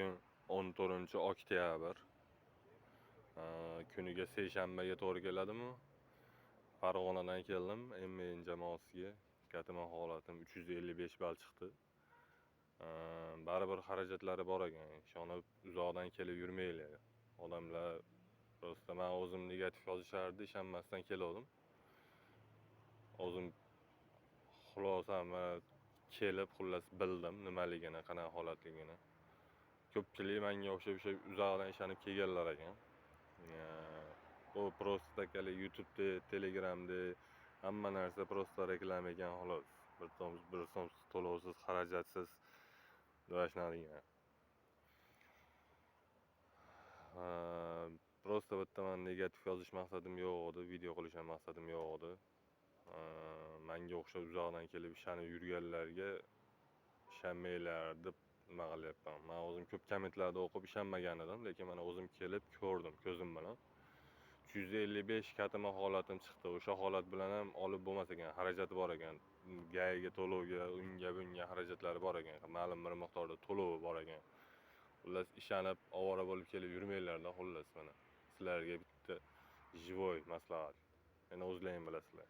Bugun 14-oktyabr. Kuniga seshanbaga to'g'ri keladimi? Farg'onadan keldim. MN jamoasiga katiman holatim 355 ball chiqdi. Baribir xarajatlari bor ekan. Ishonib uzoqdan kelib yurmanglar. Odamlar prosta men o'zim negativ yozishardi, ishonmasdan keldim. O'zim xulosam kelib xullas bildim nimaligini, qanaqa holatligini. Ko'pchilik menga o'xshab uzoqdan ishonib kelganlar ekan. Bu prosta YouTube'da, Telegram'da hamma narsa prosta reklama ekan xolos. Bir so'm to'lovsiz, xarajatsiz da'vatlangan. Prosta bitta men negativ yozish maqsadim yo'q edi, video qilish ham maqsadim yo'q edi. Menga o'xshab uzoqdan kelib ishonib yurganlarga ishonmanglar deb nima qilyapman. Men o'zim ko'p kommentlarda o'qib ishonmagan edim, lekin mana o'zim kelib ko'rdim ko'zim bilan. 355 katima holatim chiqdi. O'sha holat bilan ham olib bo'lmas ekan, xarajati bor ekan. Gayga, to'lovga, unga bunga xarajatlari bor ekan. Ma'lum bir miqdorda to'lovi bor ekan. Xullas ishonib ovora bo'lib kelib yurmanglar-da, xullas mana. Sizlarga bitta живой maslahat. Yana o'zlaring bilasizlar.